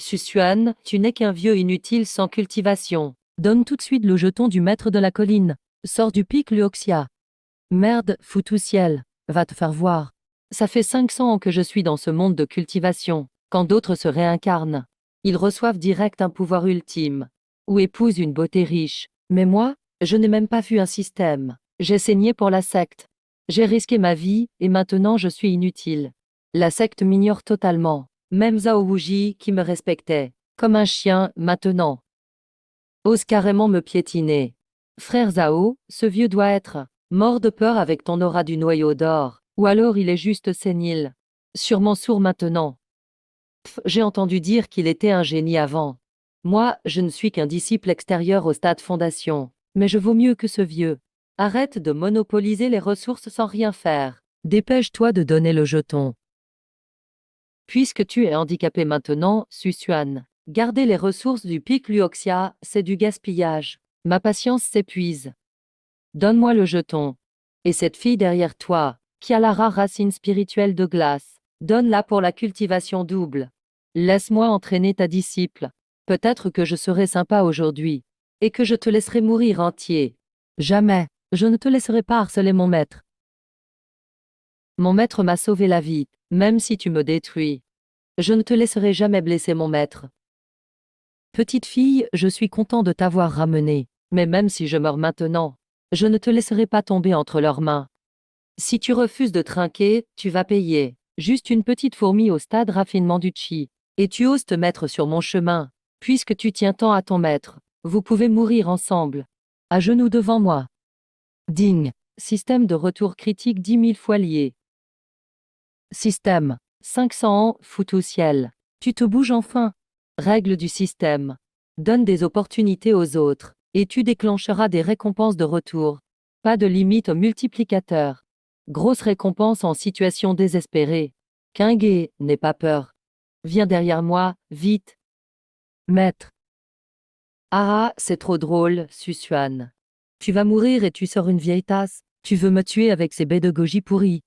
Susuan, tu n'es qu'un vieux inutile sans cultivation. Donne tout de suite le jeton du maître de la colline. Sors du pic Luoxia. Merde, fous tout ciel. Va te faire voir. Ça fait 500 ans que je suis dans ce monde de cultivation. Quand d'autres se réincarnent, ils reçoivent direct un pouvoir ultime. Ou épousent une beauté riche. Mais moi, je n'ai même pas vu un système. J'ai saigné pour la secte. J'ai risqué ma vie, et maintenant je suis inutile. La secte m'ignore totalement. Même Zhao Wuji, qui me respectait, comme un chien, maintenant, ose carrément me piétiner. Frère Zhao, ce vieux doit être mort de peur avec ton aura du noyau d'or, ou alors il est juste sénile. Sûrement sourd maintenant. J'ai entendu dire qu'il était un génie avant. Moi, je ne suis qu'un disciple extérieur au stade fondation. Mais je vaux mieux que ce vieux. Arrête de monopoliser les ressources sans rien faire. Dépêche-toi de donner le jeton. Puisque tu es handicapé maintenant, Susuan, garder les ressources du pic Luoxia, c'est du gaspillage. Ma patience s'épuise. Donne-moi le jeton. Et cette fille derrière toi, qui a la rare racine spirituelle de glace, donne-la pour la cultivation double. Laisse-moi entraîner ta disciple. Peut-être que je serai sympa aujourd'hui, et que je te laisserai mourir entier. Jamais, je ne te laisserai pas harceler mon maître. Mon maître m'a sauvé la vie, même si tu me détruis. Je ne te laisserai jamais blesser mon maître. Petite fille, je suis content de t'avoir ramenée, mais même si je meurs maintenant, je ne te laisserai pas tomber entre leurs mains. Si tu refuses de trinquer, tu vas payer. Juste une petite fourmi au stade raffinement du chi. Et tu oses te mettre sur mon chemin. Puisque tu tiens tant à ton maître, vous pouvez mourir ensemble. À genoux devant moi. Ding. Système de retour critique 10 000 fois lié. Système. 500 ans, fout au ciel. Tu te bouges enfin. Règle du système. Donne des opportunités aux autres, et tu déclencheras des récompenses de retour. Pas de limite au multiplicateur. Grosse récompense en situation désespérée. Kingé, n'aie pas peur. Viens derrière moi, vite. Maître. Ah, c'est trop drôle, Susuan. Tu vas mourir et tu sors une vieille tasse. Tu veux me tuer avec ces baies de goji pourries.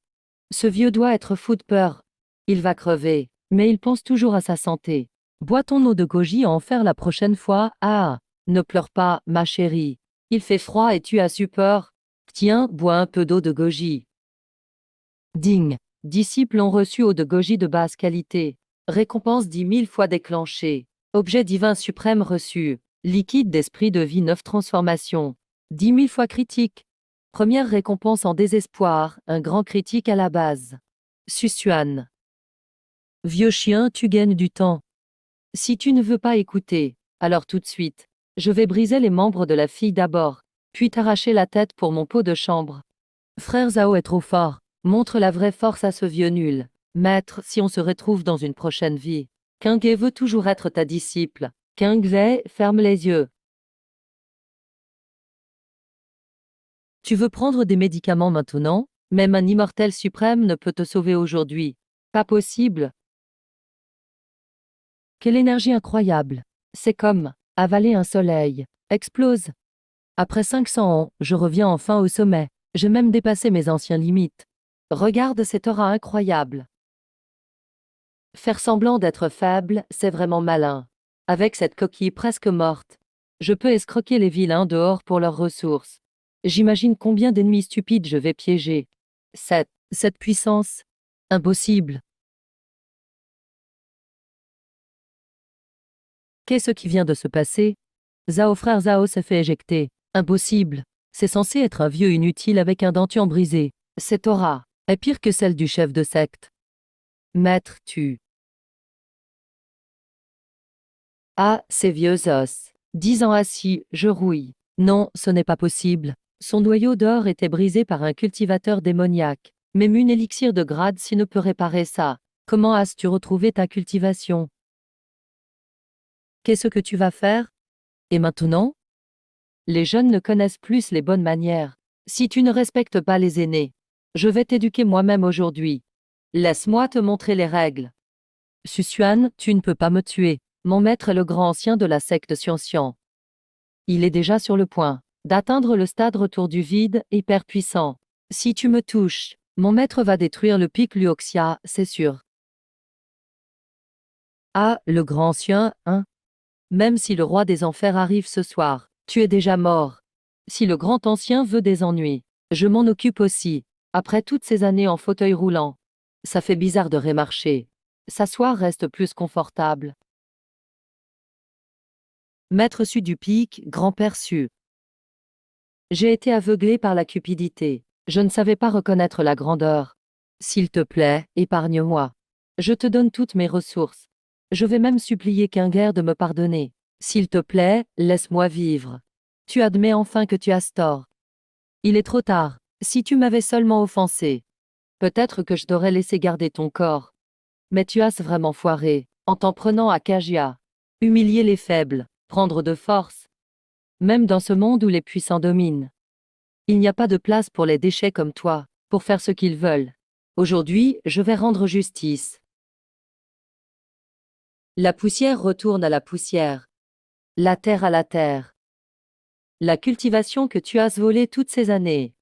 Ce vieux doit être fou de peur. Il va crever, mais il pense toujours à sa santé. Bois ton eau de goji à en faire la prochaine fois. Ah, ne pleure pas, ma chérie. Il fait froid et tu as su peur. Tiens, bois un peu d'eau de goji. Ding. Disciples ont reçu eau de goji de basse qualité. Récompense 10 000 fois déclenchée. Objet divin suprême reçu. Liquide d'esprit de vie 9 transformations. 10 000 fois critique. Première récompense en désespoir, un grand critique à la base. Susuan. Vieux chien, tu gagnes du temps. Si tu ne veux pas écouter, alors tout de suite, je vais briser les membres de la fille d'abord, puis t'arracher la tête pour mon pot de chambre. Frère Zhao est trop fort. Montre la vraie force à ce vieux nul. Maître, si on se retrouve dans une prochaine vie. Kingé veut toujours être ta disciple. Kingwei, ferme les yeux. Tu veux prendre des médicaments maintenant? Même un immortel suprême ne peut te sauver aujourd'hui. Pas possible. Quelle énergie incroyable. C'est comme avaler un soleil. Explose. Après 500 ans, je reviens enfin au sommet. J'ai même dépassé mes anciennes limites. Regarde cette aura incroyable. Faire semblant d'être faible, c'est vraiment malin. Avec cette coquille presque morte, je peux escroquer les vilains dehors pour leurs ressources. J'imagine combien d'ennemis stupides je vais piéger. Cette puissance. Impossible. Qu'est-ce qui vient de se passer? Frère Zhao s'est fait éjecter. Impossible. C'est censé être un vieux inutile avec un dentier brisé. Cette aura est pire que celle du chef de secte. Maître, tu. Ah, ces vieux os. 10 ans assis, je rouille. Non, ce n'est pas possible. Son noyau d'or était brisé par un cultivateur démoniaque. Mais mon élixir de grade si ne peut réparer ça. Comment as-tu retrouvé ta cultivation? Qu'est-ce que tu vas faire? Et maintenant? Les jeunes ne connaissent plus les bonnes manières. Si tu ne respectes pas les aînés, je vais t'éduquer moi-même aujourd'hui. Laisse-moi te montrer les règles. Susuan, tu ne peux pas me tuer. Mon maître est le grand ancien de la secte Xianxian. Il est déjà sur le point d'atteindre le stade retour du vide, hyper puissant. Si tu me touches, mon maître va détruire le pic Luoxia, c'est sûr. Ah, le grand ancien, hein? Même si le roi des enfers arrive ce soir, tu es déjà mort. Si le grand ancien veut des ennuis, je m'en occupe aussi. Après toutes ces années en fauteuil roulant, ça fait bizarre de remarcher. S'asseoir reste plus confortable. Maître Su du Pic, grand-père Su. J'ai été aveuglé par la cupidité. Je ne savais pas reconnaître la grandeur. S'il te plaît, épargne-moi. Je te donne toutes mes ressources. Je vais même supplier Kinguer de me pardonner. S'il te plaît, laisse-moi vivre. Tu admets enfin que tu as tort. Il est trop tard. Si tu m'avais seulement offensé, peut-être que je t'aurais laissé garder ton corps. Mais tu as vraiment foiré, en t'en prenant à Kagia. Humilier les faibles, prendre de force. Même dans ce monde où les puissants dominent. Il n'y a pas de place pour les déchets comme toi, pour faire ce qu'ils veulent. Aujourd'hui, je vais rendre justice. La poussière retourne à la poussière. La terre à la terre. La cultivation que tu as volée toutes ces années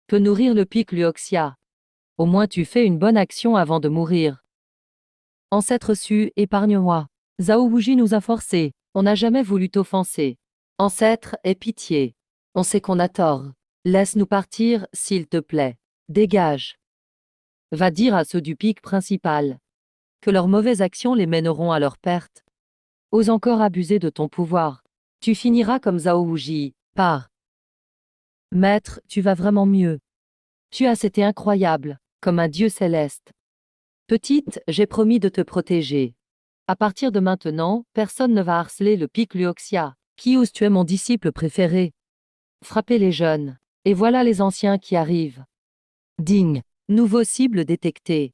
peut nourrir le pic Luoxia. Au moins tu fais une bonne action avant de mourir. Ancêtre Su, épargne-moi. Zhao Wuji nous a forcés. On n'a jamais voulu t'offenser. Ancêtre, aie pitié. On sait qu'on a tort. Laisse-nous partir, s'il te plaît. Dégage. Va dire à ceux du pic principal que leurs mauvaises actions les mèneront à leur perte. Ose encore abuser de ton pouvoir. Tu finiras comme Zhao Wuji. Pars. Maître, tu vas vraiment mieux. Tu as été incroyable, comme un dieu céleste. Petite, j'ai promis de te protéger. À partir de maintenant, personne ne va harceler le pic Luoxia. Qui ose, tu es mon disciple préféré. Frappez les jeunes. Et voilà les anciens qui arrivent. Ding. Nouveau cible détecté.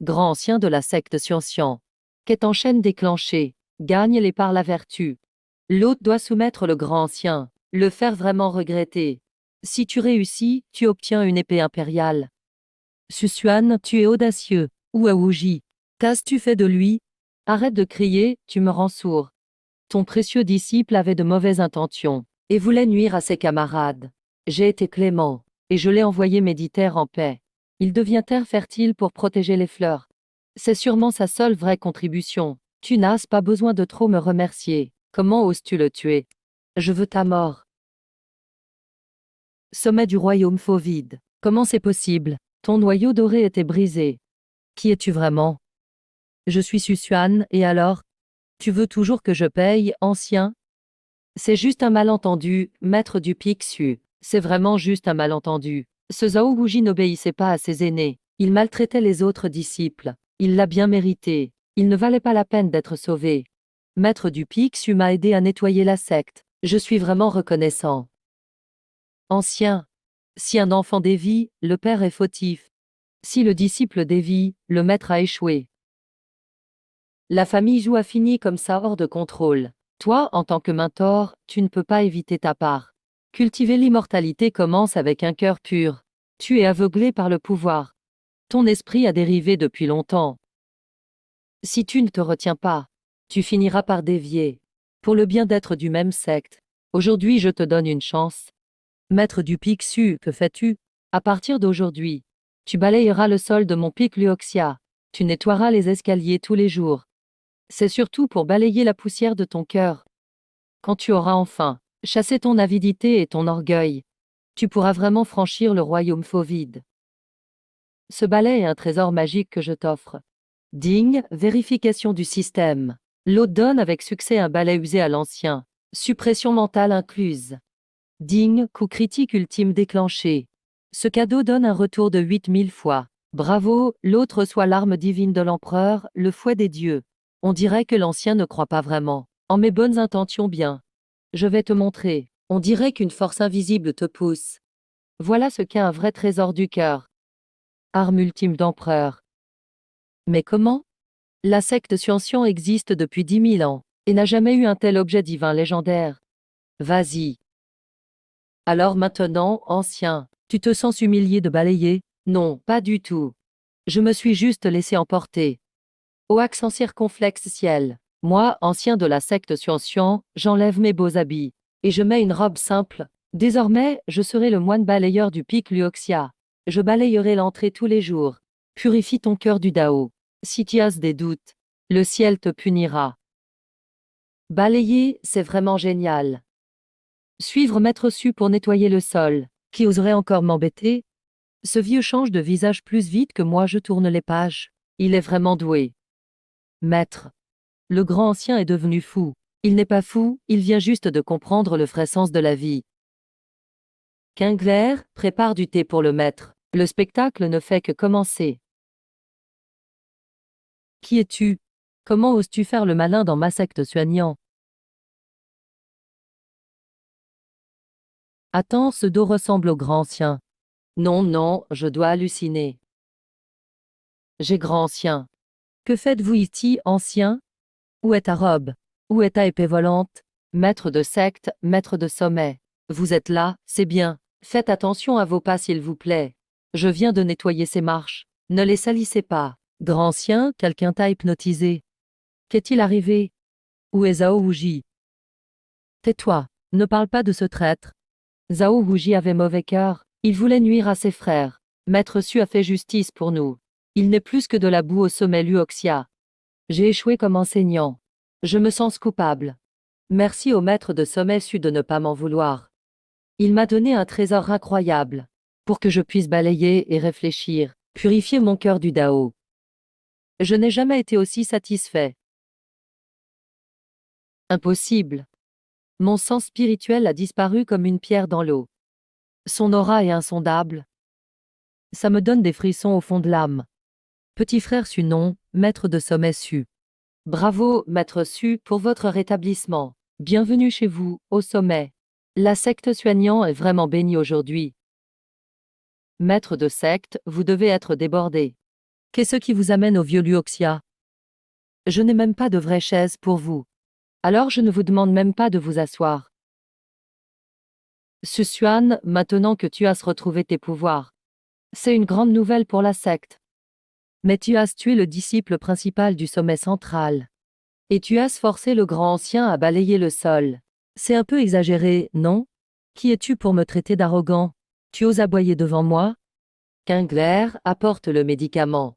Grand ancien de la secte Xianxian. Quête en chaîne déclenchée. Gagne-les par la vertu. L'hôte doit soumettre le grand ancien, le faire vraiment regretter. Si tu réussis, tu obtiens une épée impériale. Susuan, tu es audacieux. Ouaouji. Qu'as-tu fait de lui? Arrête de crier, tu me rends sourd. Ton précieux disciple avait de mauvaises intentions, et voulait nuire à ses camarades. J'ai été clément, et je l'ai envoyé méditer en paix. Il devient terre fertile pour protéger les fleurs. C'est sûrement sa seule vraie contribution. Tu n'as pas besoin de trop me remercier. Comment oses-tu le tuer? Je veux ta mort. Sommet du royaume Fauvide. Comment c'est possible? Ton noyau doré était brisé. Qui es-tu vraiment? Je suis Susuan, et alors? Tu veux toujours que je paye, ancien? C'est juste un malentendu, maître du Pic-Su. C'est vraiment juste un malentendu. Ce Zhao Wuji n'obéissait pas à ses aînés. Il maltraitait les autres disciples. Il l'a bien mérité. Il ne valait pas la peine d'être sauvé. Maître du Pic-Su m'a aidé à nettoyer la secte. Je suis vraiment reconnaissant. Ancien. Si un enfant dévie, le père est fautif. Si le disciple dévie, le maître a échoué. La famille joue à fini comme ça hors de contrôle. Toi, en tant que mentor, tu ne peux pas éviter ta part. Cultiver l'immortalité commence avec un cœur pur. Tu es aveuglé par le pouvoir. Ton esprit a dérivé depuis longtemps. Si tu ne te retiens pas, tu finiras par dévier. Pour le bien-être du même secte. Aujourd'hui, je te donne une chance. Maître du Pic-Su, que fais-tu? À partir d'aujourd'hui, tu balayeras le sol de mon pic Luoxia. Tu nettoieras les escaliers tous les jours. C'est surtout pour balayer la poussière de ton cœur. Quand tu auras enfin chassé ton avidité et ton orgueil, tu pourras vraiment franchir le royaume Fauvide. Ce balai est un trésor magique que je t'offre. Ding, vérification du système. L'hôte donne avec succès un balai usé à l'ancien. Suppression mentale incluse. Ding, coup critique ultime déclenché. Ce cadeau donne un retour de 8000 fois. Bravo, l'autre reçoit l'arme divine de l'empereur, le fouet des dieux. On dirait que l'ancien ne croit pas vraiment. En mes bonnes intentions bien. Je vais te montrer. On dirait qu'une force invisible te pousse. Voilà ce qu'est un vrai trésor du cœur. Arme ultime d'empereur. Mais comment? La secte Xianxian existe depuis 10 000 ans, et n'a jamais eu un tel objet divin légendaire. Vas-y. Alors maintenant, ancien, tu te sens humilié de balayer? Non, pas du tout. Je me suis juste laissé emporter. Ô accent circonflexe ciel. Moi, ancien de la secte Xianxian, j'enlève mes beaux habits. Et je mets une robe simple. Désormais, je serai le moine balayeur du pic Luoxia. Je balayerai l'entrée tous les jours. Purifie ton cœur du Dao. Si tu as des doutes, Le ciel te punira. Balayer, c'est vraiment génial. Suivre Maître Su pour nettoyer le sol. Qui oserait encore m'embêter? Ce vieux change de visage plus vite que moi je tourne les pages. Il est vraiment doué. Maître. Le grand ancien est devenu fou. Il n'est pas fou, il vient juste de comprendre le vrai sens de la vie. Kingler, prépare du thé pour le maître. Le spectacle ne fait que commencer. Qui es-tu? Comment oses-tu faire le malin dans ma secte soignant? Attends, ce dos ressemble au grand ancien. Non, non, je dois halluciner. J'ai grand ancien. Que faites-vous ici, ancien? Où est ta robe? Où est ta épée volante? Maître de secte, maître de sommet. Vous êtes là, c'est bien. Faites attention à vos pas s'il vous plaît. Je viens de nettoyer ces marches. Ne les salissez pas. Grand ancien, quelqu'un t'a hypnotisé. Qu'est-il arrivé? Où est Zhao Wuji? Tais-toi, ne parle pas de ce traître. Zhao Wuji avait mauvais cœur, il voulait nuire à ses frères. Maître Su a fait justice pour nous. Il n'est plus que de la boue au sommet Luoxia. J'ai échoué comme enseignant. Je me sens coupable. Merci au maître de sommet Su de ne pas m'en vouloir. Il m'a donné un trésor incroyable, pour que je puisse balayer et réfléchir, purifier mon cœur du Dao. Je n'ai jamais été aussi satisfait. Impossible. Mon sens spirituel a disparu comme une pierre dans l'eau. Son aura est insondable. Ça me donne des frissons au fond de l'âme. Petit frère Su non, maître de sommet Su. Bravo, maître Su, pour votre rétablissement. Bienvenue chez vous, au sommet. La secte soignant est vraiment bénie aujourd'hui. Maître de secte, vous devez être débordé. Qu'est-ce qui vous amène au vieux Luoxia? Je n'ai même pas de vraie chaise pour vous. Alors je ne vous demande même pas de vous asseoir. Susuan, maintenant que tu as retrouvé tes pouvoirs. C'est une grande nouvelle pour la secte. Mais tu as tué le disciple principal du sommet central. Et tu as forcé le grand ancien à balayer le sol. C'est un peu exagéré, non? Qui es-tu pour me traiter d'arrogant? Tu oses aboyer devant moi? Kingler, apporte le médicament.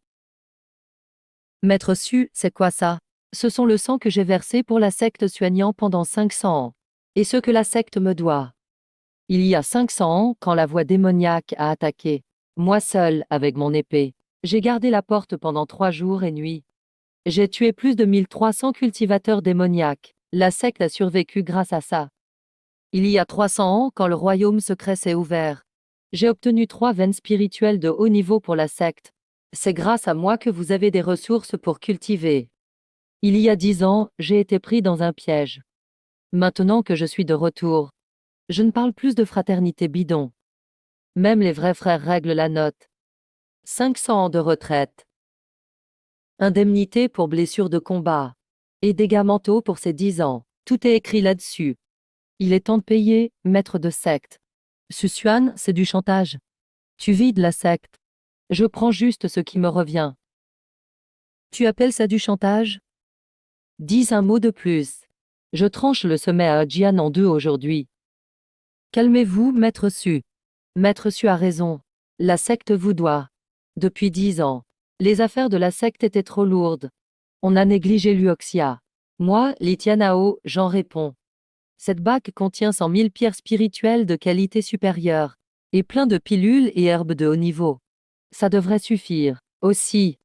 Maître Su, c'est quoi ça? Ce sont le sang que j'ai versé pour la secte soignant pendant 500 ans. Et ce que la secte me doit. Il y a 500 ans, quand la voix démoniaque a attaqué. Moi seul, avec mon épée. J'ai gardé la porte pendant 3 jours et nuits. J'ai tué plus de 1300 cultivateurs démoniaques. La secte a survécu grâce à ça. Il y a 300 ans, quand le royaume secret s'est ouvert. J'ai obtenu 3 veines spirituelles de haut niveau pour la secte. C'est grâce à moi que vous avez des ressources pour cultiver. Il y a 10 ans, j'ai été pris dans un piège. Maintenant que je suis de retour, je ne parle plus de fraternité bidon. Même les vrais frères règlent la note. 500 ans de retraite. Indemnité pour blessures de combat. Et dégâts mentaux pour ces 10 ans. Tout est écrit là-dessus. Il est temps de payer, maître de secte. Susuan, c'est du chantage. Tu vides la secte. Je prends juste ce qui me revient. Tu appelles ça du chantage? Dis un mot de plus. Je tranche le sommet à Jian en 2 aujourd'hui. Calmez-vous, maître Su. Maître Su a raison. La secte vous doit. Depuis 10 ans. Les affaires de la secte étaient trop lourdes. On a négligé Luoxia. Moi, Litianao, j'en réponds. Cette bague contient 100 000 pierres spirituelles de qualité supérieure. Et plein de pilules et herbes de haut niveau. Ça devrait suffire. Aussi.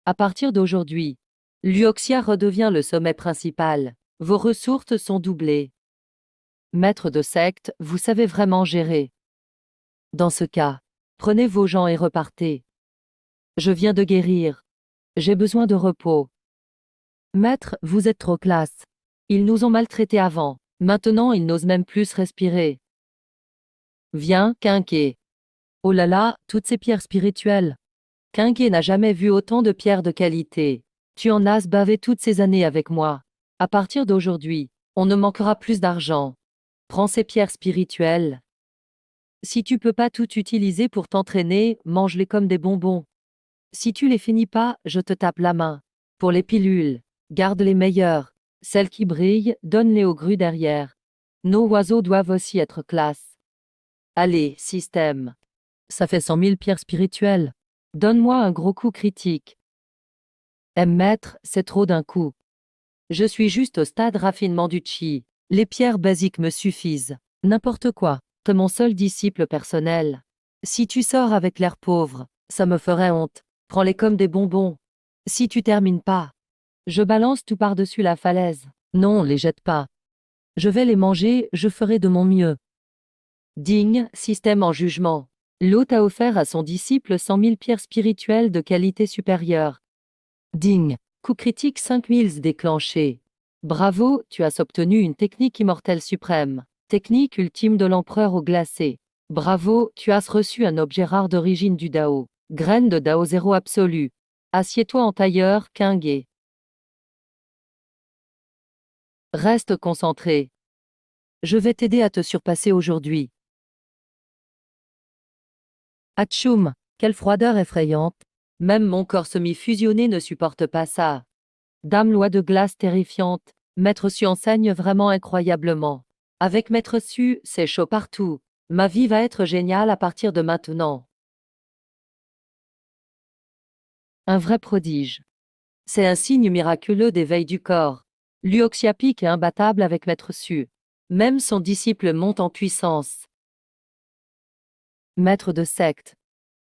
À partir d'aujourd'hui, Luoxia redevient le sommet principal. Vos ressources sont doublées. Maître de secte, vous savez vraiment gérer. Dans ce cas, prenez vos gens et repartez. Je viens de guérir. J'ai besoin de repos. Maître, vous êtes trop classe. Ils nous ont maltraités avant. Maintenant, ils n'osent même plus respirer. Viens, Quinquet. Oh là là, toutes ces pierres spirituelles. Quinquet n'a jamais vu autant de pierres de qualité. Tu en as bavé toutes ces années avec moi. À partir d'aujourd'hui, on ne manquera plus d'argent. Prends ces pierres spirituelles. Si tu peux pas tout utiliser pour t'entraîner, mange-les comme des bonbons. Si tu les finis pas, je te tape la main. Pour les pilules, garde les meilleures. Celles qui brillent, donne-les aux grues derrière. Nos oiseaux doivent aussi être classe. Allez, système. Ça fait 100 000 pierres spirituelles. Donne-moi un gros coup critique. Maître, c'est trop d'un coup. Je suis juste au stade raffinement du chi. Les pierres basiques me suffisent. N'importe quoi. T'es mon seul disciple personnel. Si tu sors avec l'air pauvre, ça me ferait honte. Prends-les comme des bonbons. Si tu termines pas, je balance tout par-dessus la falaise. Non, les jette pas. Je vais les manger, je ferai de mon mieux. Digne, système en jugement. L'hôte a offert à son disciple 100 000 pierres spirituelles de qualité supérieure. Digne. Coup critique 5000 déclenché. Bravo, tu as obtenu une technique immortelle suprême. Technique ultime de l'empereur au glacé. Bravo, tu as reçu un objet rare d'origine du Dao. Graine de Dao zéro absolu. Assieds-toi en tailleur, Kingé. Reste concentré. Je vais t'aider à te surpasser aujourd'hui. Atchoum, quelle froideur effrayante. Même mon corps semi-fusionné ne supporte pas ça. Dame loi de glace terrifiante, Maître Su enseigne vraiment incroyablement. Avec Maître Su, c'est chaud partout. Ma vie va être géniale à partir de maintenant. Un vrai prodige. C'est un signe miraculeux d'éveil du corps. Luoxiapic est imbattable avec Maître Su. Même son disciple monte en puissance. Maître de secte.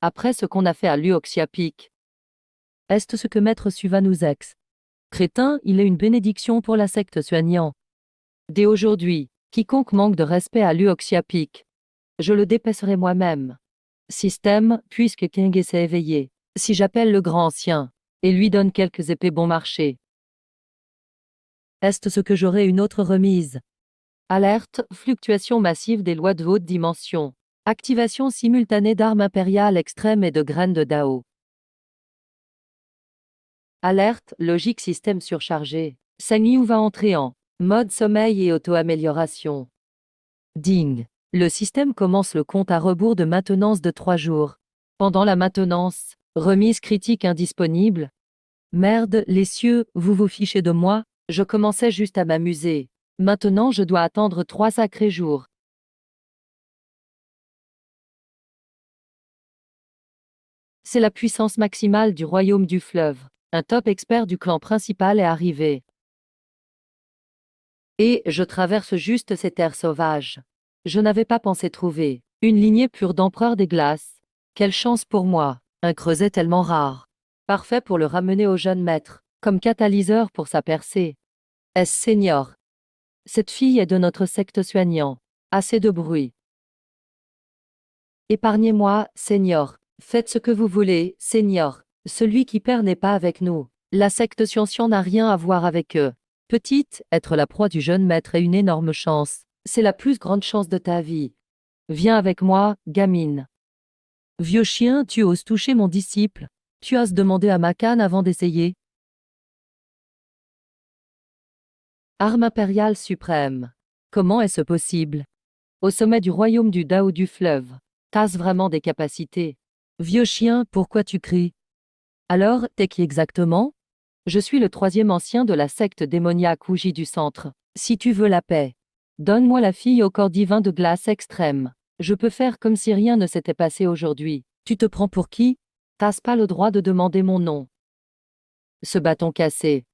Après ce qu'on a fait à Luoxiapic, est-ce ce que Maître Su va nous ex? Crétin, il est une bénédiction pour la secte soignant. Dès aujourd'hui, quiconque manque de respect à Luoxiapic, je le dépècerai moi-même. Système, puisque King s'est éveillé, si j'appelle le grand ancien, et lui donne quelques épées bon marché. Est-ce ce que j'aurai une autre remise? Alerte, fluctuation massive des lois de haute dimension. Activation simultanée d'armes impériales extrêmes et de graines de Dao. Alerte, logique système surchargé. Sangyu va entrer en mode sommeil et auto-amélioration. Ding. Le système commence le compte à rebours de maintenance de 3 jours. Pendant la maintenance, remise critique indisponible. Merde, les cieux, vous vous fichez de moi? Je commençais juste à m'amuser. Maintenant je dois attendre 3 sacrés jours. C'est la puissance maximale du royaume du fleuve. Un top expert du clan principal est arrivé. Et je traverse juste ces terres sauvages. Je n'avais pas pensé trouver une lignée pure d'empereurs des glaces. Quelle chance pour moi, un creuset tellement rare. Parfait pour le ramener au jeune maître, comme catalyseur pour sa percée. Est-ce Seigneur? Cette fille est de notre secte soignant. Assez de bruit. Épargnez-moi, Seigneur. Faites ce que vous voulez, Seigneur. Celui qui perd n'est pas avec nous. La secte Xianxian n'a rien à voir avec eux. Petite, être la proie du jeune maître est une énorme chance. C'est la plus grande chance de ta vie. Viens avec moi, gamine. Vieux chien, tu oses toucher mon disciple. Tu oses demander à ma canne avant d'essayer. Arme impériale suprême. Comment est-ce possible? Au sommet du royaume du Dao du fleuve. T'as vraiment des capacités. Vieux chien, pourquoi tu cries? Alors, t'es qui exactement? Je suis le 3e ancien de la secte démoniaque Ouji du centre. Si tu veux la paix, donne-moi la fille au corps divin de glace extrême. Je peux faire comme si rien ne s'était passé aujourd'hui. Tu te prends pour qui? T'as pas le droit de demander mon nom. Ce bâton cassé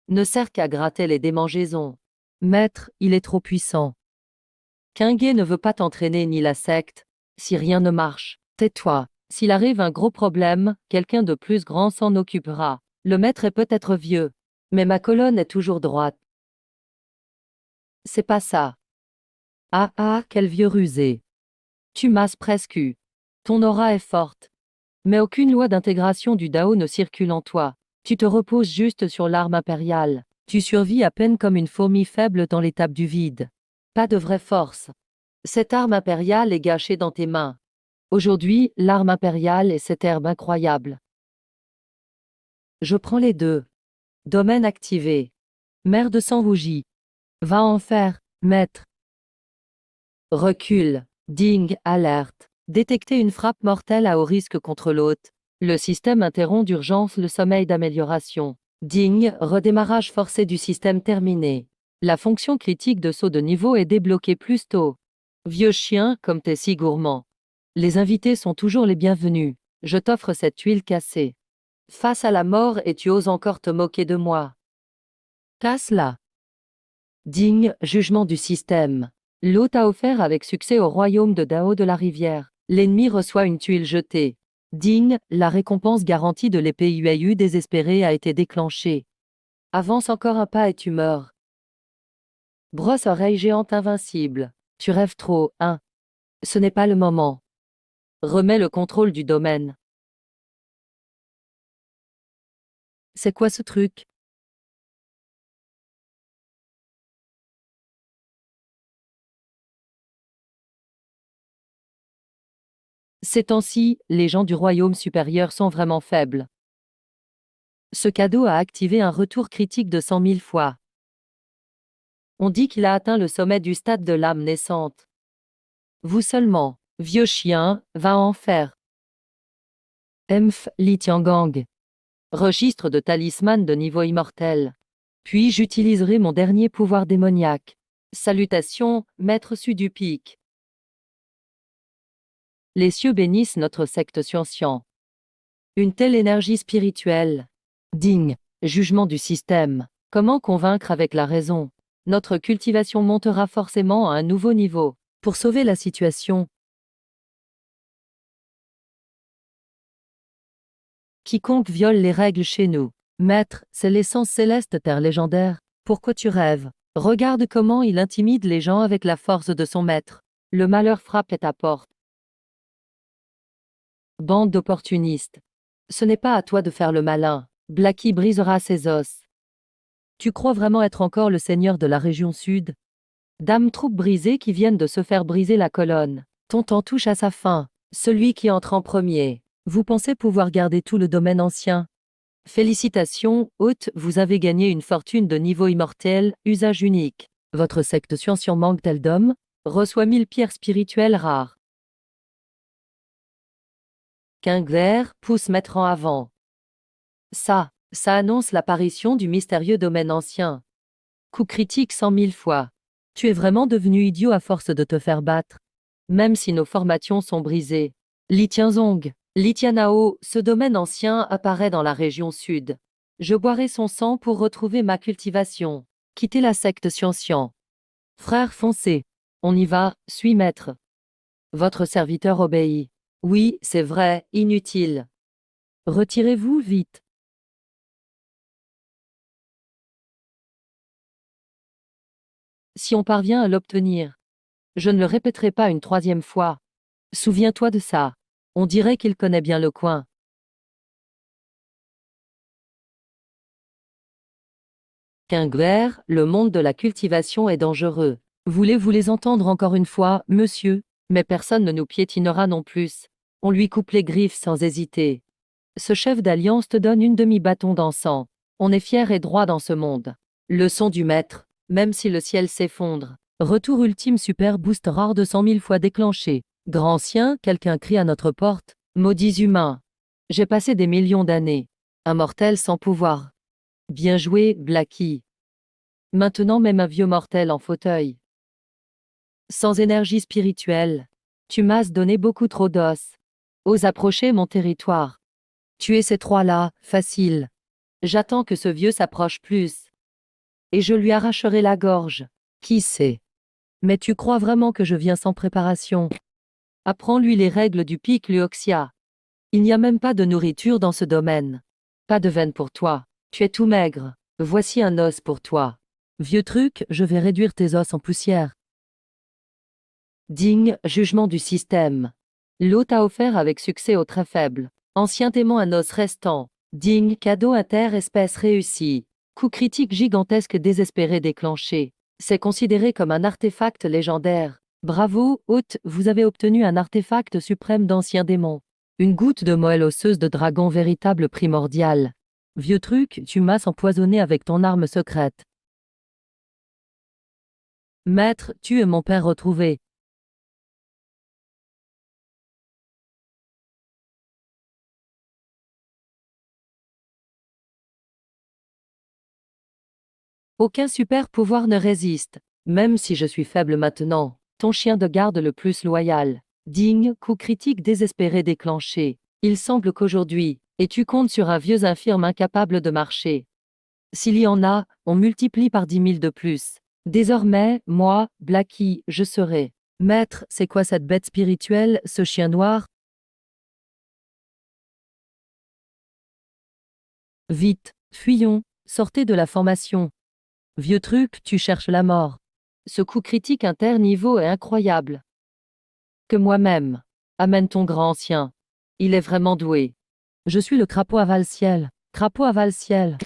ne sert qu'à gratter les démangeaisons. Maître, il est trop puissant. Kingé ne veut pas t'entraîner ni la secte. Si rien ne marche, tais-toi. S'il arrive un gros problème, quelqu'un de plus grand s'en occupera. Le maître est peut-être vieux, mais ma colonne est toujours droite. C'est pas ça. Ah ah, quel vieux rusé. Tu m'as presque eu. Ton aura est forte. Mais aucune loi d'intégration du Dao ne circule en toi. Tu te reposes juste sur l'arme impériale. Tu survis à peine comme une fourmi faible dans l'étape du vide. Pas de vraie force. Cette arme impériale est gâchée dans tes mains. Aujourd'hui, l'arme impériale est cette herbe incroyable. Je prends les deux. Domaine activé. Mère de sang rougit. Va en faire, maître. Recule. Ding, alerte. Détecter une frappe mortelle à haut risque contre l'hôte. Le système interrompt d'urgence le sommeil d'amélioration. Ding, redémarrage forcé du système terminé. La fonction critique de saut de niveau est débloquée plus tôt. Vieux chien, comme t'es si gourmand. Les invités sont toujours les bienvenus. Je t'offre cette tuile cassée. Face à la mort et tu oses encore te moquer de moi. Casse-la. Digne, jugement du système. L'hôte a offert avec succès au royaume de Dao de la rivière. L'ennemi reçoit une tuile jetée. Digne, la récompense garantie de l'épée UAU désespérée a été déclenchée. Avance encore un pas et tu meurs. Brosse oreille géante invincible. Tu rêves trop, hein. Ce n'est pas le moment. Remets le contrôle du domaine. C'est quoi ce truc? Ces temps-ci, les gens du royaume supérieur sont vraiment faibles. Ce cadeau a activé un retour critique de 100 000 fois. On dit qu'il a atteint le sommet du stade de l'âme naissante. Vous seulement, vieux chien, va en faire. Emph, Li Tiangang. Registre de talisman de niveau immortel. Puis j'utiliserai mon dernier pouvoir démoniaque. Salutations, maître Su du Pic. Les cieux bénissent notre secte Xian. Une telle énergie spirituelle. Digne, jugement du système. Comment convaincre avec la raison? Notre cultivation montera forcément à un nouveau niveau. Pour sauver la situation, quiconque viole les règles chez nous. Maître, c'est l'essence céleste terre légendaire. Pourquoi tu rêves? Regarde comment il intimide les gens avec la force de son maître. Le malheur frappe à ta porte. Bande d'opportunistes. Ce n'est pas à toi de faire le malin. Blacky brisera ses os. Tu crois vraiment être encore le seigneur de la région sud? Dames troupes brisées qui viennent de se faire briser la colonne. Ton temps touche à sa fin. Celui qui entre en premier. Vous pensez pouvoir garder tout le domaine ancien? Félicitations, hôte, vous avez gagné une fortune de niveau immortel, usage unique. Votre secte Xian manque-t-elle d'hommes? Reçoit 1000 pierres spirituelles rares. Quingler, pousse maître en avant. Ça annonce l'apparition du mystérieux domaine ancien. Coup critique 100 000 fois. Tu es vraiment devenu idiot à force de te faire battre. Même si nos formations sont brisées. Li Tianzong, Li Tianao, ce domaine ancien apparaît dans la région sud. Je boirai son sang pour retrouver ma cultivation. Quittez la secte Xian. Frère foncé. On y va, suis maître. Votre serviteur obéit. Oui, c'est vrai, inutile. Retirez-vous vite. Si on parvient à l'obtenir. Je ne le répéterai pas une troisième fois. Souviens-toi de ça. On dirait qu'il connaît bien le coin. Quingler, le monde de la cultivation est dangereux. Voulez-vous les entendre encore une fois, monsieur? Mais personne ne nous piétinera non plus. On lui coupe les griffes sans hésiter. Ce chef d'alliance te donne une demi-bâton d'encens. On est fier et droit dans ce monde. Leçon du maître, même si le ciel s'effondre. Retour ultime super boost rare de 100 000 fois déclenché. Grand sien, quelqu'un crie à notre porte. Maudits humains. J'ai passé des millions d'années. Un mortel sans pouvoir. Bien joué, Blacky. Maintenant même un vieux mortel en fauteuil. Sans énergie spirituelle. Tu m'as donné beaucoup trop d'os. Ose approcher mon territoire. Tuer ces trois-là, facile. J'attends que ce vieux s'approche plus. Et je lui arracherai la gorge. Qui sait? Mais tu crois vraiment que je viens sans préparation? Apprends-lui les règles du pic Luoxia. Il n'y a même pas de nourriture dans ce domaine. Pas de veine pour toi. Tu es tout maigre. Voici un os pour toi. Vieux truc, je vais réduire tes os en poussière. Digne, jugement du système. L'hôte a offert avec succès aux très faibles. Ancien témoin un os restant. Digne, cadeau inter-espèce réussi. Coup critique gigantesque désespéré déclenché. C'est considéré comme un artefact légendaire. Bravo, hôte, vous avez obtenu un artefact suprême d'ancien démon. Une goutte de moelle osseuse de dragon véritable primordial. Vieux truc, tu m'as empoisonné avec ton arme secrète. Maître, tu es mon père retrouvé. Aucun super pouvoir ne résiste. Même si je suis faible maintenant, ton chien de garde le plus loyal. Digne, coup critique désespéré déclenché. Il semble qu'aujourd'hui, Et tu comptes sur un vieux infirme incapable de marcher. S'il y en a, on multiplie par 10 000 de plus. Désormais, moi, Blacky, je serai. Maître, c'est quoi cette bête spirituelle, ce chien noir? Vite, fuyons, sortez de la formation. Vieux truc, tu cherches la mort. Ce coup critique inter-niveau est incroyable. Que moi-même. Amène ton grand ancien. Il est vraiment doué. Je suis le crapaud à Val-Ciel. Crapaud à Val-Ciel.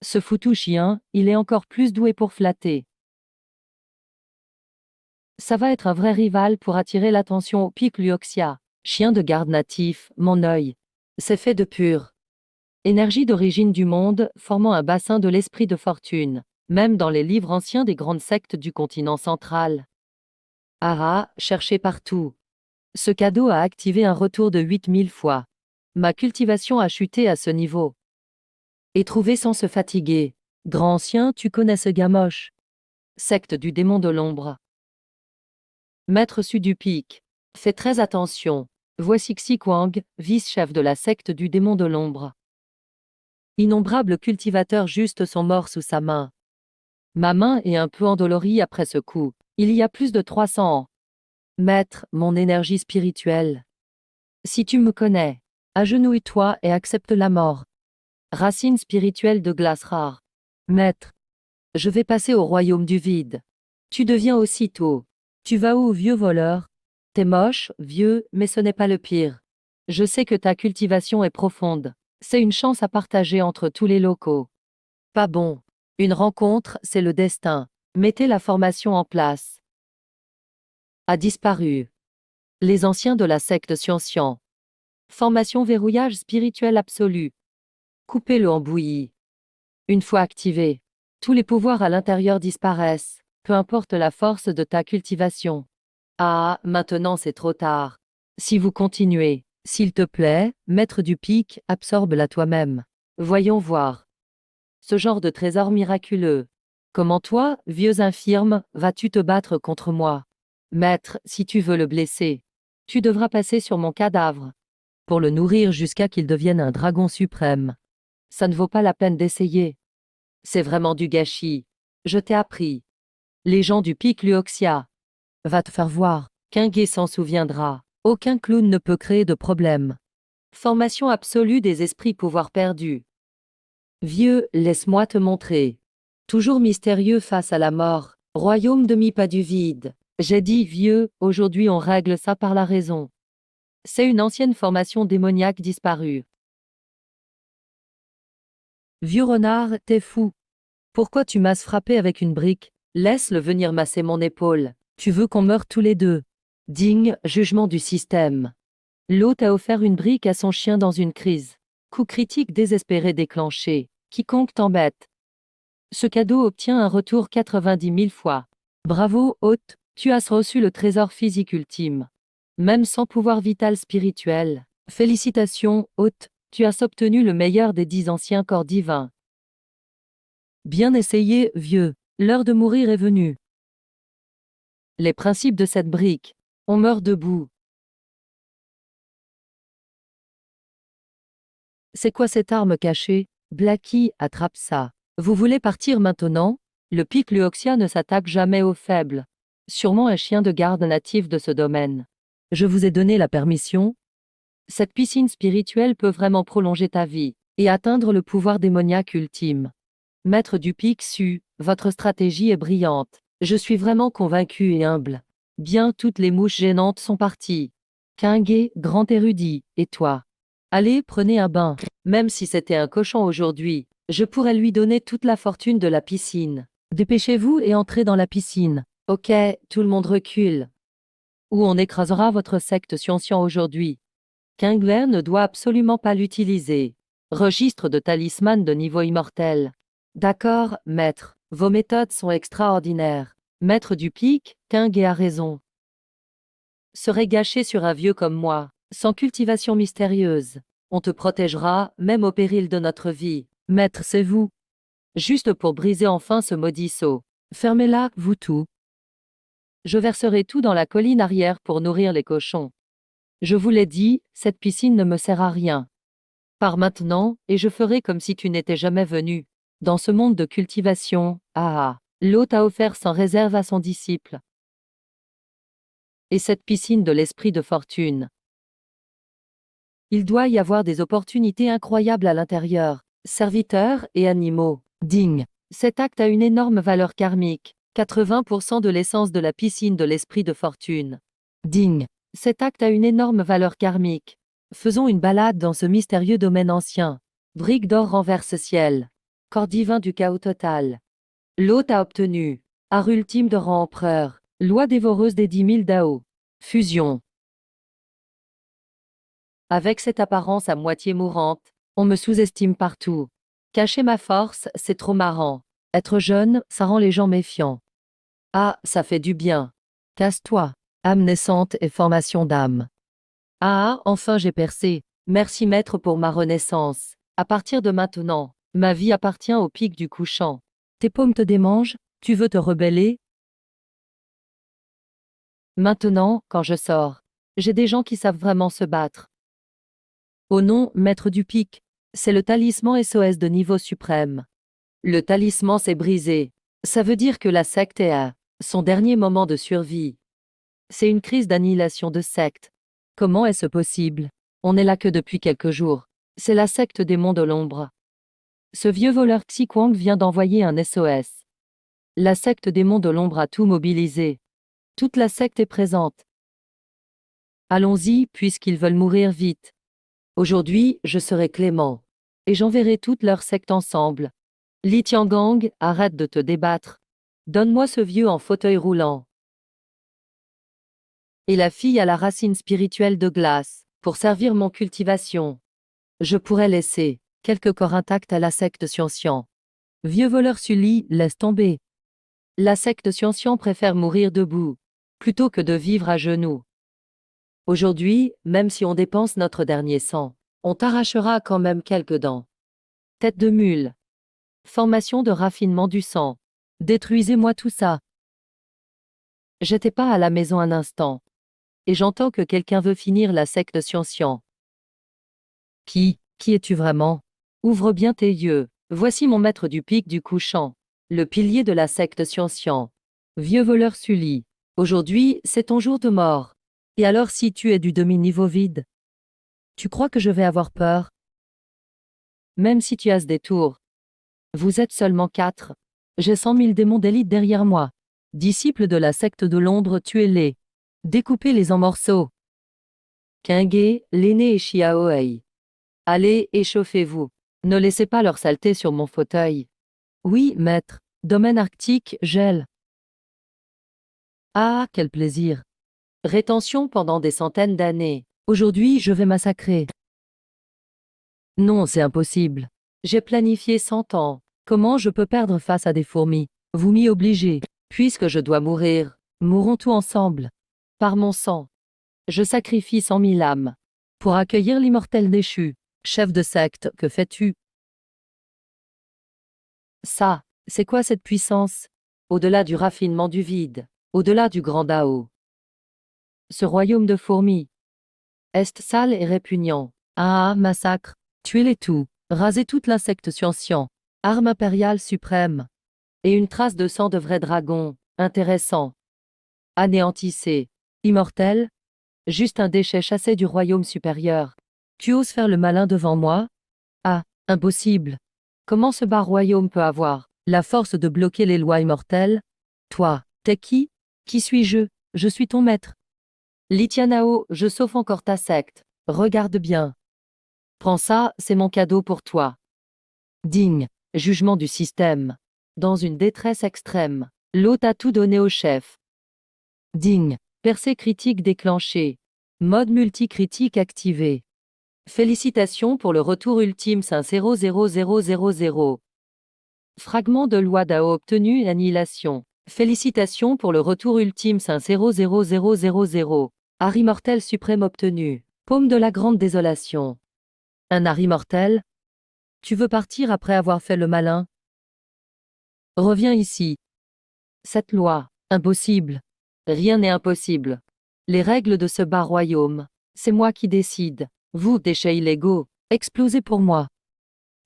Ce foutu chien, il est encore plus doué pour flatter. Ça va être un vrai rival pour attirer l'attention au pic Luoxia. Chien de garde natif, mon œil. C'est fait de pure énergie d'origine du monde, formant un bassin de l'esprit de fortune, même dans les livres anciens des grandes sectes du continent central. Ah, cherché partout. Ce cadeau a activé un retour de 8000 fois. Ma cultivation a chuté à ce niveau. Et trouvé sans se fatiguer. Grand ancien, tu connais ce gamoche. Secte du démon de l'ombre. Maître Su du Pic. Fais très attention. Voici Xi Kuang, vice-chef de la secte du démon de l'ombre. Innombrables cultivateurs justes sont morts sous sa main. Ma main est un peu endolorie après ce coup. Il y a plus de 300 ans. Maître, mon énergie spirituelle. Si tu me connais, agenouille-toi et accepte la mort. Racine spirituelle de glace rare. Maître, je vais passer au royaume du vide. Tu deviens aussitôt. Tu vas où, vieux voleur? T'es moche, vieux, mais ce n'est pas le pire. Je sais que ta cultivation est profonde. C'est une chance à partager entre tous les locaux. Pas bon. Une rencontre, c'est le destin. Mettez la formation en place. A disparu. Les anciens de la secte Xian. Formation verrouillage spirituel absolu. Coupez-le en bouillie. Une fois activé, tous les pouvoirs à l'intérieur disparaissent, peu importe la force de ta cultivation. Ah, maintenant c'est trop tard. Si vous continuez, s'il te plaît, maître du pic, absorbe-la toi-même. Voyons voir. Ce genre de trésor miraculeux. Comment toi, vieux infirme, vas-tu te battre contre moi? Maître, si tu veux le blesser, tu devras passer sur mon cadavre. Pour le nourrir jusqu'à qu'il devienne un dragon suprême. Ça ne vaut pas la peine d'essayer. C'est vraiment du gâchis. Je t'ai appris. Les gens du pic Luoxia. Va te faire voir. Quinguet s'en souviendra. Aucun clown ne peut créer de problème. Formation absolue des esprits pouvoir perdus. Vieux, laisse-moi te montrer. Toujours mystérieux face à la mort. Royaume de mi-pas du vide. J'ai dit vieux, aujourd'hui on règle ça par la raison. C'est une ancienne formation démoniaque disparue. Vieux renard, t'es fou. Pourquoi tu m'as frappé avec une brique? Laisse-le venir masser mon épaule. Tu veux qu'on meure tous les deux. Digne, jugement du système. L'hôte a offert une brique à son chien dans une crise. Coup critique désespéré déclenché. Quiconque t'embête. Ce cadeau obtient un retour 90 000 fois. Bravo, hôte, tu as reçu le trésor physique ultime. Même sans pouvoir vital spirituel. Félicitations, hôte, tu as obtenu le meilleur des 10 anciens corps divins. Bien essayé, vieux. L'heure de mourir est venue. Les principes de cette brique. On meurt debout. C'est quoi cette arme cachée? Blacky, attrape ça. Vous voulez partir maintenant? Le pic Luoxia ne s'attaque jamais aux faibles. Sûrement un chien de garde natif de ce domaine. Je vous ai donné la permission. Cette piscine spirituelle peut vraiment prolonger ta vie et atteindre le pouvoir démoniaque ultime. Maître du pic Su, votre stratégie est brillante. Je suis vraiment convaincu et humble. Bien, toutes les mouches gênantes sont parties. Quinguet, grand érudit, et toi? Allez, prenez un bain. Même si c'était un cochon aujourd'hui, je pourrais lui donner toute la fortune de la piscine. Dépêchez-vous et entrez dans la piscine. Ok, tout le monde recule. Ou on écrasera votre secte Xian aujourd'hui. Quinguer ne doit absolument pas l'utiliser. Registre de talisman de niveau immortel. D'accord, maître, vos méthodes sont extraordinaires. Maître du pic, Quinguet a raison. Serait gâché sur un vieux comme moi, sans cultivation mystérieuse. On te protégera, même au péril de notre vie. Maître, c'est vous. Juste pour briser enfin ce maudit seau. Fermez-la, vous tout. Je verserai tout dans la colline arrière pour nourrir les cochons. Je vous l'ai dit, cette piscine ne me sert à rien. Pars maintenant, et je ferai comme si tu n'étais jamais venu. Dans ce monde de cultivation, l'hôte a offert sans réserve à son disciple. Et cette piscine de l'esprit de fortune. Il doit y avoir des opportunités incroyables à l'intérieur. Serviteurs et animaux. Ding. Cet acte a une énorme valeur karmique. 80% de l'essence de la piscine de l'esprit de fortune. Ding. Cet acte a une énorme valeur karmique. Faisons une balade dans ce mystérieux domaine ancien. Brique d'or renverse ciel. Corps divin du chaos total. L'hôte a obtenu. Art ultime de rang empereur. Loi dévoreuse des 10 000 Dao. Fusion. Avec cette apparence à moitié mourante, on me sous-estime partout. Cacher ma force, c'est trop marrant. Être jeune, ça rend les gens méfiants. Ah, ça fait du bien. Casse-toi. Âme naissante et formation d'âme. Ah, enfin j'ai percé. Merci maître pour ma renaissance. À partir de maintenant, ma vie appartient au pic du couchant. Tes paumes te démangent, tu veux te rebeller? Maintenant, quand je sors, j'ai des gens qui savent vraiment se battre. Oh non, maître du pic, c'est le talisman SOS de niveau suprême. Le talisman s'est brisé. Ça veut dire que la secte est à son dernier moment de survie. C'est une crise d'annihilation de secte. Comment est-ce possible? On n'est là que depuis quelques jours. C'est la secte des monts de l'ombre. Ce vieux voleur Xi Kuang vient d'envoyer un SOS. La secte des monts de l'ombre a tout mobilisé. Toute la secte est présente. Allons-y, puisqu'ils veulent mourir vite. Aujourd'hui, je serai clément. Et j'enverrai toute leur secte ensemble. Li Tiangang, arrête de te débattre. Donne-moi ce vieux en fauteuil roulant. Et la fille à la racine spirituelle de glace, pour servir mon cultivation. Je pourrais laisser quelques corps intacts à la secte Xianxian. Vieux voleur Sully, laisse tomber. La secte Xianxian préfère mourir debout, plutôt que de vivre à genoux. Aujourd'hui, même si on dépense notre dernier sang, on t'arrachera quand même quelques dents. Tête de mule. Formation de raffinement du sang. Détruisez-moi tout ça. J'étais pas à la maison un instant. Et j'entends que quelqu'un veut finir la secte Xianxian. Qui es-tu vraiment? Ouvre bien tes yeux. Voici mon maître du pic du couchant. Le pilier de la secte Xianxian. Vieux voleur Sully. Aujourd'hui, c'est ton jour de mort. Et alors si tu es du demi-niveau vide? Tu crois que je vais avoir peur? Même si tu as ce détour. Vous êtes seulement 4. J'ai 100 000 démons d'élite derrière moi. Disciples de la secte de l'ombre, tuez-les. Découpez-les en morceaux. Kingé, l'aîné et Xiaohei. Allez, échauffez-vous. Ne laissez pas leur saleté sur mon fauteuil. Oui, maître. Domaine arctique, gel. Ah, quel plaisir. Rétention pendant des centaines d'années. Aujourd'hui, je vais massacrer. Non, c'est impossible. J'ai planifié 100 ans. Comment je peux perdre face à des fourmis? Vous m'y obligez. Puisque je dois mourir, mourons tous ensemble. Par mon sang. Je sacrifie 100 000 âmes. Pour accueillir l'immortel déchu. Chef de secte, que fais-tu? Ça, c'est quoi cette puissance? Au-delà du raffinement du vide. Au-delà du grand Dao. Ce royaume de fourmis. Est sale et répugnant. Ah, massacre. Tuez-les tous. Rasez toute l'insecte Xianxian. Arme impériale suprême. Et une trace de sang de vrai dragon. Intéressant. Anéantissez. Immortel? Juste un déchet chassé du royaume supérieur. Tu oses faire le malin devant moi? Ah, impossible. Comment ce bas royaume peut avoir la force de bloquer les lois immortelles? Toi, t'es qui? Qui suis-je? Je suis ton maître. Li Tianao, je sauve encore ta secte. Regarde bien. Prends ça, c'est mon cadeau pour toi. Digne. Jugement du système. Dans une détresse extrême, l'hôte a tout donné au chef. Digne. Percée critique déclenchée. Mode multicritique activé. Félicitations pour le retour ultime 5000000. Fragment de loi Dao obtenu annihilation. Félicitations pour le retour ultime 5000000. Art immortel suprême obtenu. Paume de la grande désolation. Un art immortel? Tu veux partir après avoir fait le malin? Reviens ici. Cette loi, impossible. Rien n'est impossible. Les règles de ce bas royaume, c'est moi qui décide. Vous, déchets illégaux, Explosez pour moi.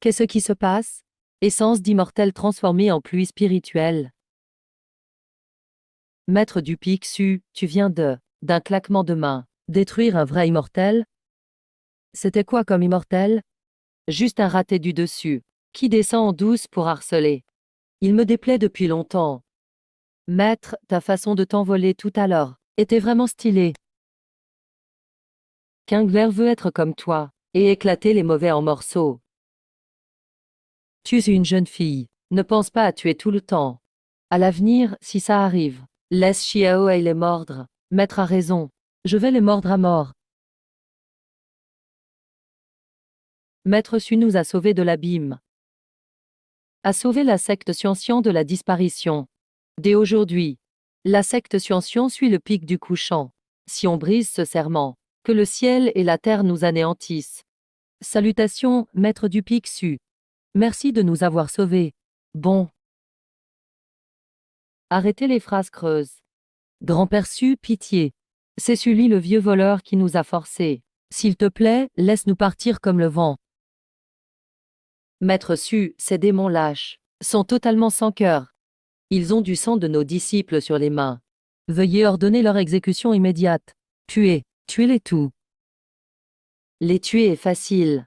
Qu'est-ce qui se passe? Essence d'immortel transformée en pluie spirituelle. Maître du Pixiu, tu viens d'un claquement de main, détruire un vrai immortel? C'était quoi comme immortel? Juste un raté du dessus, qui descend en douce pour harceler. Il me déplaît depuis longtemps. Maître, ta façon de t'envoler tout à l'heure était vraiment stylée. Kingler veut être comme toi, et éclater les mauvais en morceaux. Tu es une jeune fille, ne pense pas à tuer tout le temps. À l'avenir, si ça arrive, laisse Xiaohei les mordre. Maître a raison, je vais les mordre à mort. Maître Su nous a sauvés de l'abîme. A sauvé la secte Xianxian de la disparition. Dès aujourd'hui, la secte Xianxian suit le pic du couchant. Si on brise ce serment, que le ciel et la terre nous anéantissent. Salutations, maître du Pixiu. Merci de nous avoir sauvés. Bon. Arrêtez les phrases creuses. Grand-père Su, pitié. C'est Sully le vieux voleur qui nous a forcés. S'il te plaît, laisse-nous partir comme le vent. Maître Su, ces démons lâches sont totalement sans cœur. Ils ont du sang de nos disciples sur les mains. Veuillez ordonner leur exécution immédiate. Tuez-les tous. Les tuer est facile.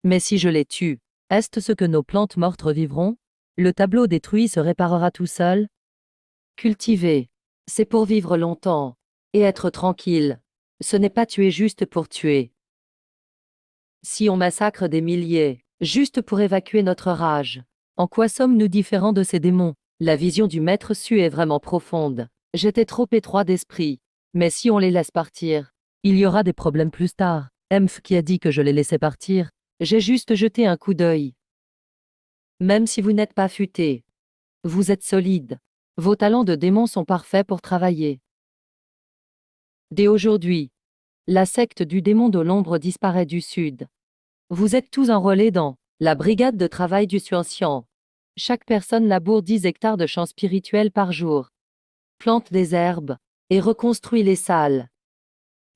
Mais si je les tue, est-ce ce que nos plantes mortes revivront? Le tableau détruit se réparera tout seul? Cultiver, c'est pour vivre longtemps et être tranquille. Ce n'est pas tuer juste pour tuer. Si on massacre des milliers, juste pour évacuer notre rage, en quoi sommes-nous différents de ces démons? La vision du maître Su est vraiment profonde. J'étais trop étroit d'esprit. Mais si on les laisse partir, il y aura des problèmes plus tard. Emph qui a dit que je les laissais partir? J'ai juste jeté un coup d'œil. Même si vous n'êtes pas futé, vous êtes solide. Vos talents de démon sont parfaits pour travailler. Dès aujourd'hui, la secte du démon de l'ombre disparaît du sud. Vous êtes tous enrôlés dans la brigade de travail du Xianxian. Chaque personne laboure 10 hectares de champs spirituels par jour, plante des herbes et reconstruit les salles.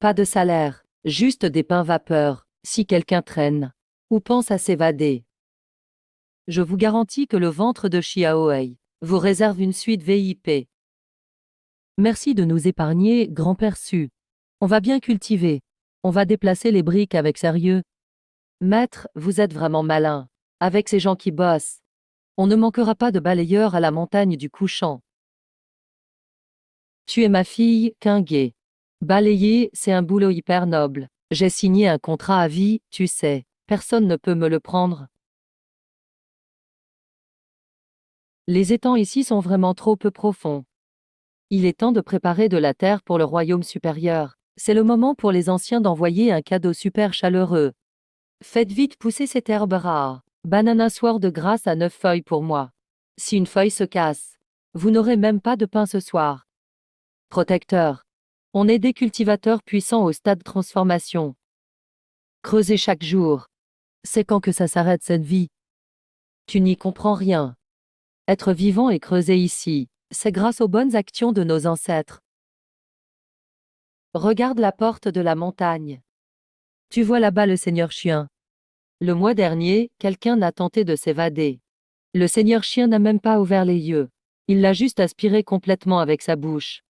Pas de salaire, juste des pains vapeur, si quelqu'un traîne ou pense à s'évader. Je vous garantis que le ventre de Xiaohei vous réserve une suite VIP. Merci de nous épargner, grand-père Su. On va bien cultiver. On va déplacer les briques avec sérieux. Maître, vous êtes vraiment malin. Avec ces gens qui bossent, on ne manquera pas de balayeurs à la montagne du couchant. Tu es ma fille, Kingé. Balayer, c'est un boulot hyper noble. J'ai signé un contrat à vie, tu sais. Personne ne peut me le prendre. Les étangs ici sont vraiment trop peu profonds. Il est temps de préparer de la terre pour le royaume supérieur. C'est le moment pour les anciens d'envoyer un cadeau super chaleureux. Faites vite pousser cette herbe rare. Banana Sword de grâce à 9 feuilles pour moi. Si une feuille se casse, vous n'aurez même pas de pain ce soir. Protecteur. On est des cultivateurs puissants au stade transformation. Creusez chaque jour. C'est quand que ça s'arrête cette vie? Tu n'y comprends rien. Être vivant et creuser ici, c'est grâce aux bonnes actions de nos ancêtres. Regarde la porte de la montagne. Tu vois là-bas le Seigneur Chien. Le mois dernier, quelqu'un a tenté de s'évader. Le Seigneur Chien n'a même pas ouvert les yeux. Il l'a juste aspiré complètement avec sa bouche.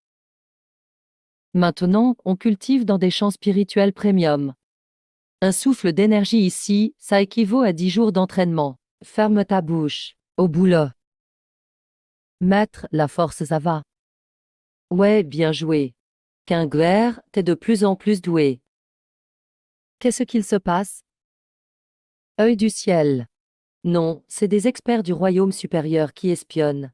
Maintenant, on cultive dans des champs spirituels premium. Un souffle d'énergie ici, ça équivaut à 10 jours d'entraînement. Ferme ta bouche. Au boulot. Maître, la force ça va. Ouais, bien joué. Kingler, t'es de plus en plus doué. Qu'est-ce qu'il se passe? Œil du ciel. Non, c'est des experts du royaume supérieur qui espionnent.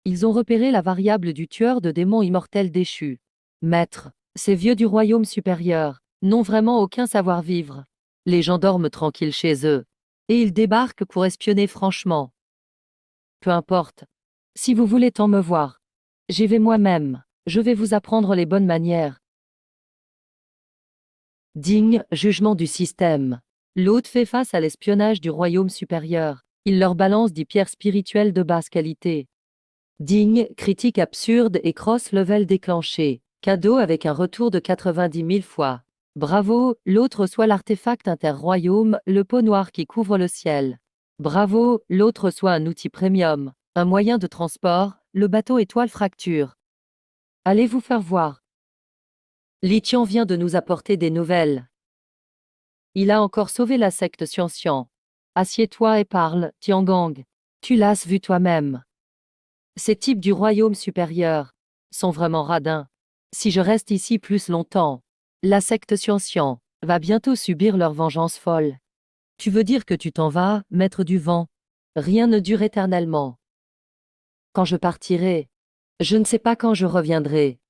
Ils ont repéré la variable du tueur de démons immortels déchus. Maître, ces vieux du royaume supérieur n'ont vraiment aucun savoir-vivre. Les gens dorment tranquilles chez eux. Et ils débarquent pour espionner franchement. Peu importe. Si vous voulez tant me voir, j'y vais moi-même. Je vais vous apprendre les bonnes manières. Digne jugement du système. L'hôte fait face à l'espionnage du royaume supérieur. Il leur balance des pierres spirituelles de basse qualité. Digne, critique absurde et cross-level déclenché. Cadeau avec un retour de 90 000 fois. Bravo, l'autre reçoit l'artefact interroyaume, le pot noir qui couvre le ciel. Bravo, l'autre reçoit un outil premium, un moyen de transport, le bateau étoile fracture. Allez vous faire voir. Li-Tian vient de nous apporter des nouvelles. Il a encore sauvé la secte Xianxian. Assieds-toi et parle, Tiangang. Tu l'as vu toi-même. Ces types du royaume supérieur sont vraiment radins. Si je reste ici plus longtemps, la secte Xianxian va bientôt subir leur vengeance folle. Tu veux dire que tu t'en vas, maître du vent? Rien ne dure éternellement. Quand je partirai, je ne sais pas quand je reviendrai.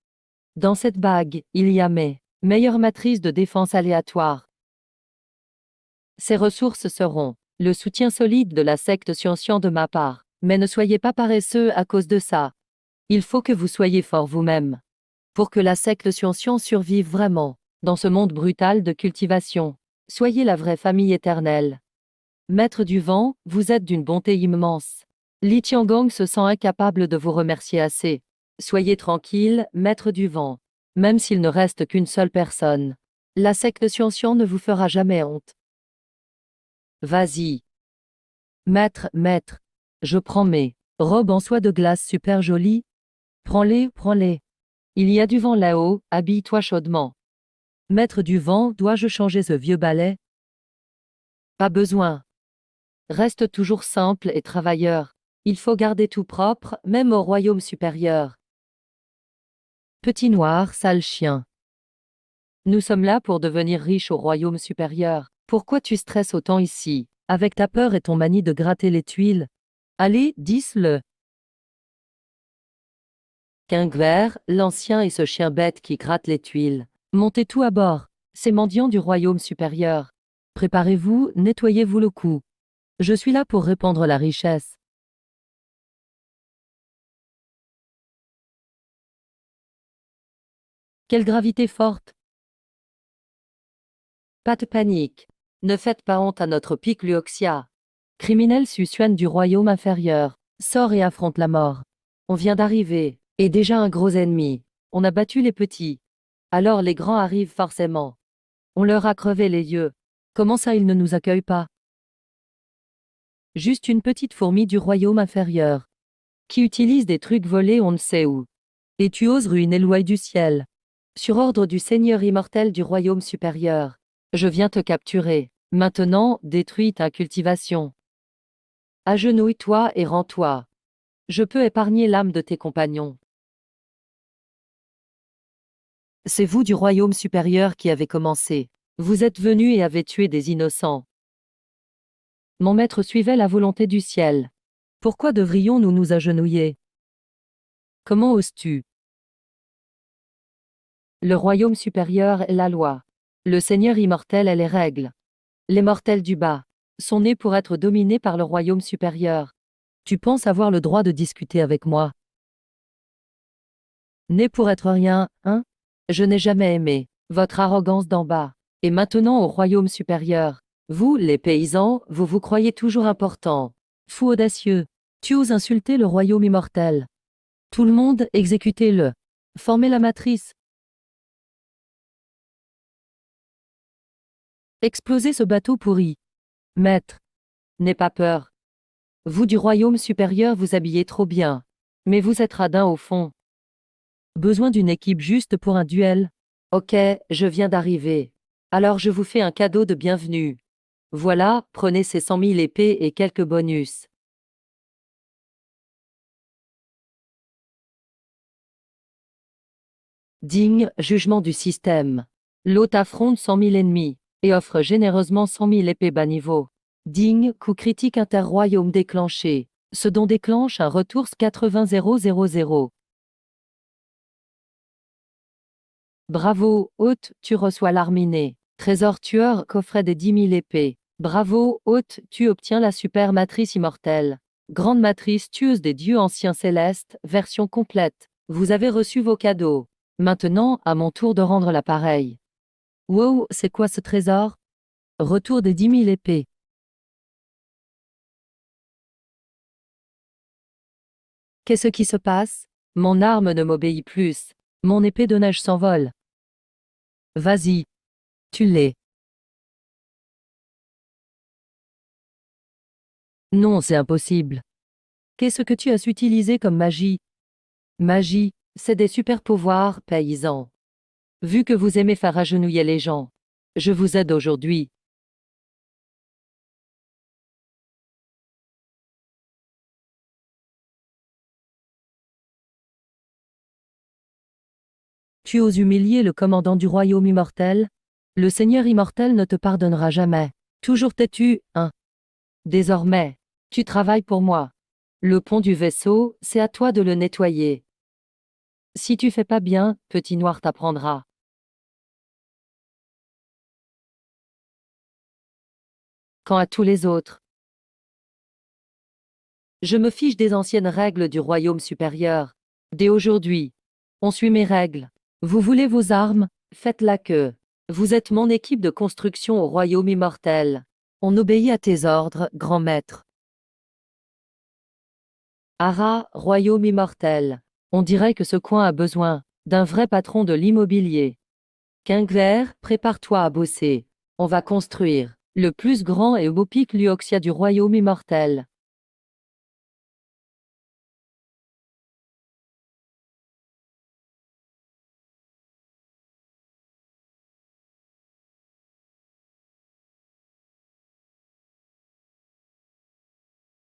Dans cette bague, il y a mes meilleures matrices de défense aléatoires. Ces ressources seront le soutien solide de la secte Xianxian de ma part. Mais ne soyez pas paresseux à cause de ça. Il faut que vous soyez fort vous-même. Pour que la secte Xianxian survive vraiment, dans ce monde brutal de cultivation, soyez la vraie famille éternelle. Maître du vent, vous êtes d'une bonté immense. Li Tiangong se sent incapable de vous remercier assez. Soyez tranquille, maître du vent. Même s'il ne reste qu'une seule personne, la secte Xianxian ne vous fera jamais honte. Vas-y. Maître, je prends mes robes en soie de glace super jolies. Prends-les, prends-les. Il y a du vent là-haut, habille-toi chaudement. Maître du vent, dois-je changer ce vieux balai? Pas besoin. Reste toujours simple et travailleur. Il faut garder tout propre, même au royaume supérieur. Petit noir, sale chien. Nous sommes là pour devenir riches au royaume supérieur. Pourquoi tu stresses autant ici, avec ta peur et ton manie de gratter les tuiles? Allez, dis-le. Kingver, l'ancien et ce chien bête qui gratte les tuiles. Montez tout à bord, ces mendiants du royaume supérieur. Préparez-vous, nettoyez-vous le cou. Je suis là pour répandre la richesse. Quelle gravité forte! Pas de panique. Ne faites pas honte à notre pic Luoxia. Criminel Susuan du royaume inférieur. Sors et affronte la mort. On vient d'arriver, et déjà un gros ennemi. On a battu les petits. Alors les grands arrivent forcément. On leur a crevé les yeux. Comment ça ils ne nous accueillent pas? Juste une petite fourmi du royaume inférieur. Qui utilise des trucs volés on ne sait où. Et tu oses ruiner l'ouaille du ciel. Sur ordre du Seigneur immortel du royaume supérieur. Je viens te capturer. Maintenant, détruis ta cultivation. Agenouille-toi et rends-toi. Je peux épargner l'âme de tes compagnons. C'est vous du royaume supérieur qui avez commencé. Vous êtes venus et avez tué des innocents. Mon maître suivait la volonté du ciel. Pourquoi devrions-nous nous agenouiller? Comment oses-tu? Le royaume supérieur est la loi. Le Seigneur immortel est les règles. Les mortels du bas sont nés pour être dominés par le royaume supérieur. Tu penses avoir le droit de discuter avec moi? Né pour être rien, hein? Je n'ai jamais aimé votre arrogance d'en bas. Et maintenant au royaume supérieur. Vous, les paysans, vous vous croyez toujours importants. Fou audacieux. Tu oses insulter le royaume immortel. Tout le monde, exécutez-le. Formez la matrice. Explosez ce bateau pourri. Maître, n'aie pas peur. Vous du royaume supérieur vous habillez trop bien. Mais vous êtes radin au fond. Besoin d'une équipe juste pour un duel? Ok, je viens d'arriver. Alors je vous fais un cadeau de bienvenue. Voilà, prenez ces 100 000 épées et quelques bonus. Digne, jugement du système. L'hôte affronte 100 000 ennemis, et offre généreusement 100 000 épées bas niveau. Digne, coup critique interroyaume déclenché, ce dont déclenche un retour 80 000. Bravo, hôte, tu reçois l'arminé. Trésor tueur, coffret des 10 000 épées. Bravo, hôte, tu obtiens la super matrice immortelle. Grande matrice tueuse des dieux anciens célestes, version complète. Vous avez reçu vos cadeaux. Maintenant, à mon tour de rendre l'appareil. Wow, c'est quoi ce trésor? Retour des 10 000 épées. Qu'est-ce qui se passe? Mon arme ne m'obéit plus. Mon épée de neige s'envole. Vas-y. Tu l'es. Non, c'est impossible. Qu'est-ce que tu as utilisé comme magie? Magie, c'est des super-pouvoirs, paysan. Vu que vous aimez faire agenouiller les gens, je vous aide aujourd'hui. Tu oses humilier le commandant du royaume immortel? Le Seigneur immortel ne te pardonnera jamais. Toujours têtu, hein? Désormais, tu travailles pour moi. Le pont du vaisseau, c'est à toi de le nettoyer. Si tu fais pas bien, Petit Noir t'apprendra. Quant à tous les autres, je me fiche des anciennes règles du royaume supérieur. Dès aujourd'hui, on suit mes règles. Vous voulez vos armes? Faites la queue. Vous êtes mon équipe de construction au royaume immortel. On obéit à tes ordres, grand maître. Ara, royaume immortel. On dirait que ce coin a besoin d'un vrai patron de l'immobilier. Kingler, prépare-toi à bosser. On va construire le plus grand et beau pic Luoxia du royaume immortel.